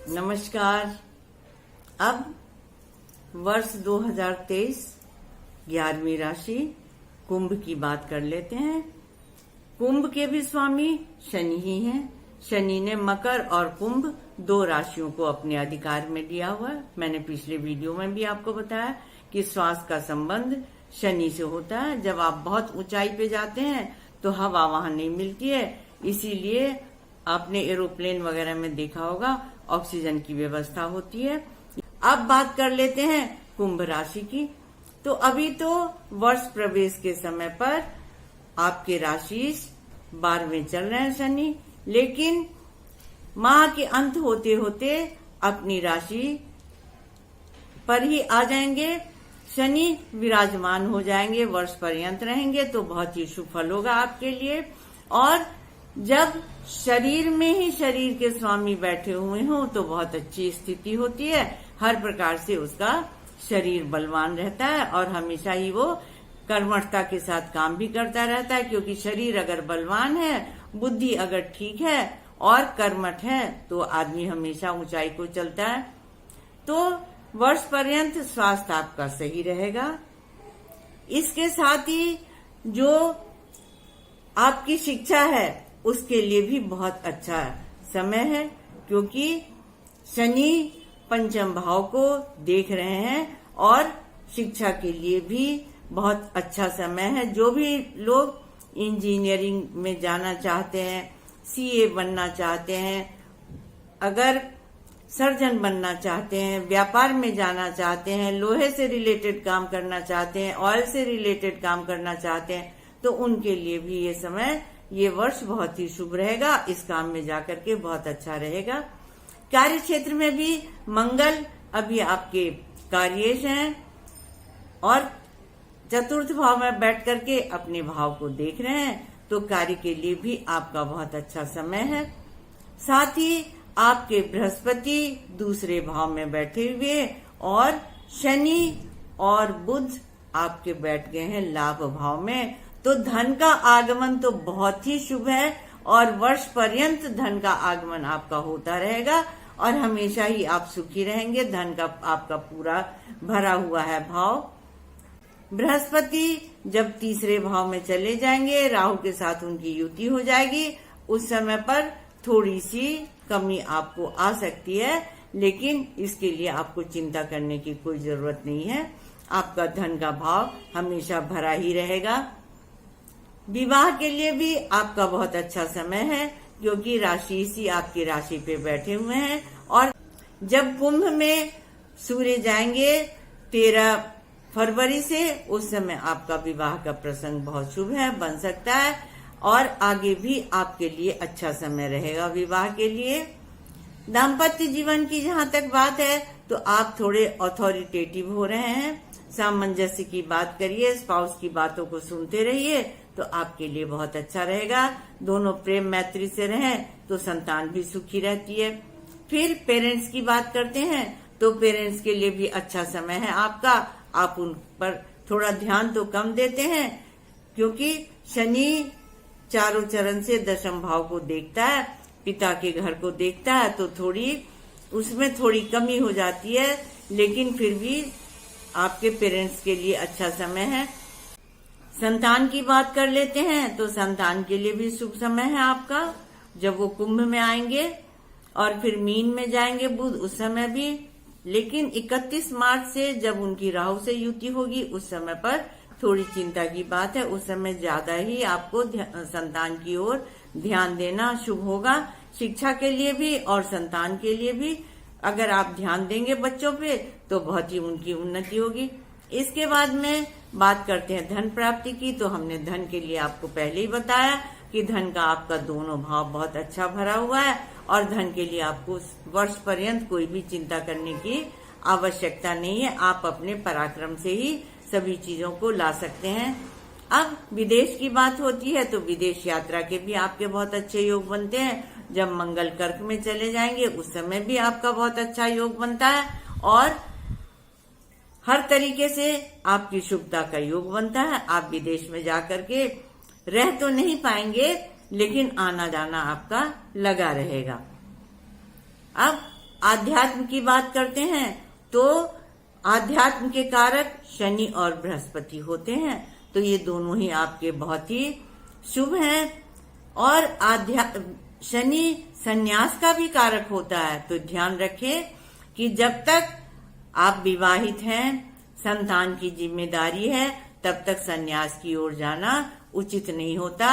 नमस्कार। अब वर्ष 2023 11वीं राशि कुंभ की बात कर लेते हैं। कुंभ के भी स्वामी शनि ही हैं। शनि ने मकर और कुंभ दो राशियों को अपने अधिकार में लिया हुआ है। मैंने पिछले वीडियो में भी आपको बताया कि स्वास्थ्य का संबंध शनि से होता है। जब आप बहुत ऊंचाई पे जाते हैं तो हवा वहां नहीं मिलती है, इसीलिए आपने एरोप्लेन वगैरह में देखा होगा ऑक्सीजन की व्यवस्था होती है। अब बात कर लेते हैं कुंभ राशि की। तो अभी तो वर्ष प्रवेश के समय पर आपके राशि 12वें चल रहे हैं शनि, लेकिन माह के अंत होते होते अपनी राशि पर ही आ जाएंगे। शनि विराजमान हो जाएंगे, वर्ष पर्यंत रहेंगे, तो बहुत ही शुभ फल होगा आपके लिए। और जब शरीर में ही शरीर के स्वामी बैठे हुए हों तो बहुत अच्छी स्थिति होती है। हर प्रकार से उसका शरीर बलवान रहता है और हमेशा ही वो कर्मठता के साथ काम भी करता रहता है, क्योंकि शरीर अगर बलवान है, बुद्धि अगर ठीक है और कर्मठ है तो आदमी हमेशा ऊंचाई को चलता है। तो वर्ष पर्यंत स्वास्थ्य आपका सही रहेगा। इसके साथ ही जो आपकी शिक्षा है उसके लिए भी बहुत अच्छा समय है, क्योंकि शनि पंचम भाव को देख रहे हैं और शिक्षा के लिए भी बहुत अच्छा समय है। जो भी लोग इंजीनियरिंग में जाना चाहते हैं, सीए बनना चाहते हैं, अगर सर्जन बनना चाहते हैं, व्यापार में जाना चाहते हैं, लोहे से रिलेटेड काम करना चाहते हैं, ऑयल से रिलेटेड काम करना चाहते हैं, तो उनके लिए भी ये समय, ये वर्ष बहुत ही शुभ रहेगा। इस काम में जाकर के बहुत अच्छा रहेगा। कार्य क्षेत्र में भी मंगल अभी आपके कार्येश हैं और चतुर्थ भाव में बैठ करके अपने भाव को देख रहे हैं, तो कार्य के लिए भी आपका बहुत अच्छा समय है। साथ ही आपके बृहस्पति दूसरे भाव में बैठे हुए और शनि और बुध आपके बैठ गए हैं लाभ भाव में, तो धन का आगमन तो बहुत ही शुभ है और वर्ष पर्यंत धन का आगमन आपका होता रहेगा और हमेशा ही आप सुखी रहेंगे। धन का आपका पूरा भरा हुआ है भाव। बृहस्पति जब तीसरे भाव में चले जाएंगे, राहु के साथ उनकी युति हो जाएगी, उस समय पर थोड़ी सी कमी आपको आ सकती है, लेकिन इसके लिए आपको चिंता करने की कोई जरूरत नहीं है। आपका धन का भाव हमेशा भरा ही रहेगा। विवाह के लिए भी आपका बहुत अच्छा समय है, क्योंकि राशि इसी आपकी राशि पे बैठे हुए हैं। और जब कुंभ में सूर्य जाएंगे 13 फरवरी से, उस समय आपका विवाह का प्रसंग बहुत शुभ है, बन सकता है और आगे भी आपके लिए अच्छा समय रहेगा विवाह के लिए। दाम्पत्य जीवन की जहां तक बात है तो आप थोड़े अथॉरिटेटिव हो रहे हैं, सामंजस्य की बात करिए, स्पाउस की बातों को सुनते रहिए, तो आपके लिए बहुत अच्छा रहेगा। दोनों प्रेम मैत्री से रहें तो संतान भी सुखी रहती है। फिर पेरेंट्स की बात करते हैं तो पेरेंट्स के लिए भी अच्छा समय है आपका। आप उन पर थोड़ा ध्यान तो कम देते हैं, क्योंकि शनि चारों चरण से दशम भाव को देखता है, पिता के घर को देखता है, तो उसमें थोड़ी कमी हो जाती है, लेकिन फिर भी आपके पेरेंट्स के लिए अच्छा समय है। संतान की बात कर लेते हैं तो संतान के लिए भी शुभ समय है आपका, जब वो कुंभ में आएंगे और फिर मीन में जाएंगे बुध, उस समय भी। लेकिन 31 मार्च से जब उनकी राहु से युति होगी, उस समय पर थोड़ी चिंता की बात है। उस समय ज्यादा ही आपको संतान की ओर ध्यान देना शुभ होगा। शिक्षा के लिए भी और संतान के लिए भी अगर आप ध्यान देंगे बच्चों पे तो बहुत ही उनकी उन्नति होगी। इसके बाद में बात करते हैं धन प्राप्ति की। तो हमने धन के लिए आपको पहले ही बताया कि धन का आपका दोनों भाव बहुत अच्छा भरा हुआ है और धन के लिए आपको वर्ष पर्यंत कोई भी चिंता करने की आवश्यकता नहीं है। आप अपने पराक्रम से ही सभी चीजों को ला सकते हैं। अब विदेश की बात होती है तो विदेश यात्रा के भी आपके बहुत अच्छे योग बनते हैं। जब मंगल कर्क में चले जाएंगे उस समय भी आपका बहुत अच्छा योग बनता है और हर तरीके से आपकी शुभता का योग बनता है। आप विदेश में जाकर के रह तो नहीं पाएंगे, लेकिन आना जाना आपका लगा रहेगा। अब आध्यात्म की बात करते हैं तो आध्यात्म के कारक शनि और बृहस्पति होते हैं, तो ये दोनों ही आपके बहुत ही शुभ हैं। और शनि संन्यास का भी कारक होता है, तो ध्यान रखें कि जब तक आप विवाहित हैं, संतान की जिम्मेदारी है, तब तक संन्यास की ओर जाना उचित नहीं होता।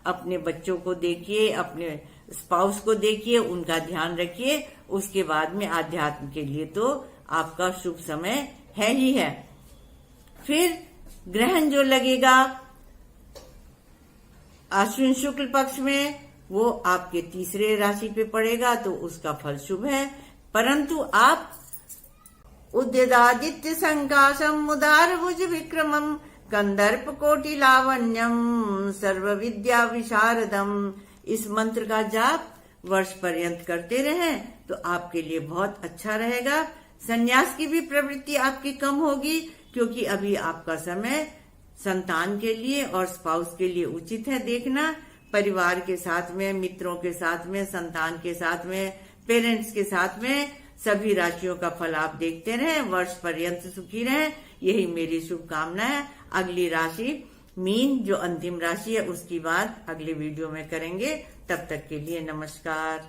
अपने बच्चों को देखिए, अपने स्पाउस को देखिए, उनका ध्यान रखिए, उसके बाद में आध्यात्म के लिए तो आपका शुभ समय है ही है। फिर ग्रहण जो लगेगा आश्विन शुक्ल पक्ष में, वो आपके तीसरे राशि पे पड़ेगा, तो उसका फल शुभ है। परंतु आप उद्यदादित्य संकाशम उदार भुज विक्रमम कंदर्प कोटि लावण्यम सर्व विद्या विशारदम, इस मंत्र का जाप वर्ष पर्यंत करते रहें तो आपके लिए बहुत अच्छा रहेगा। संन्यास की भी प्रवृत्ति आपकी कम होगी, क्योंकि अभी आपका समय संतान के लिए और स्पाउस के लिए उचित है। देखना, परिवार के साथ में, मित्रों के साथ में, संतान के साथ में, पेरेंट्स के साथ में, सभी राशियों का फल आप देखते रहें, वर्ष पर्यंत सुखी रहें, यही मेरी शुभकामना है। अगली राशि मीन, जो अंतिम राशि है, उसकी बात अगले वीडियो में करेंगे। तब तक के लिए नमस्कार।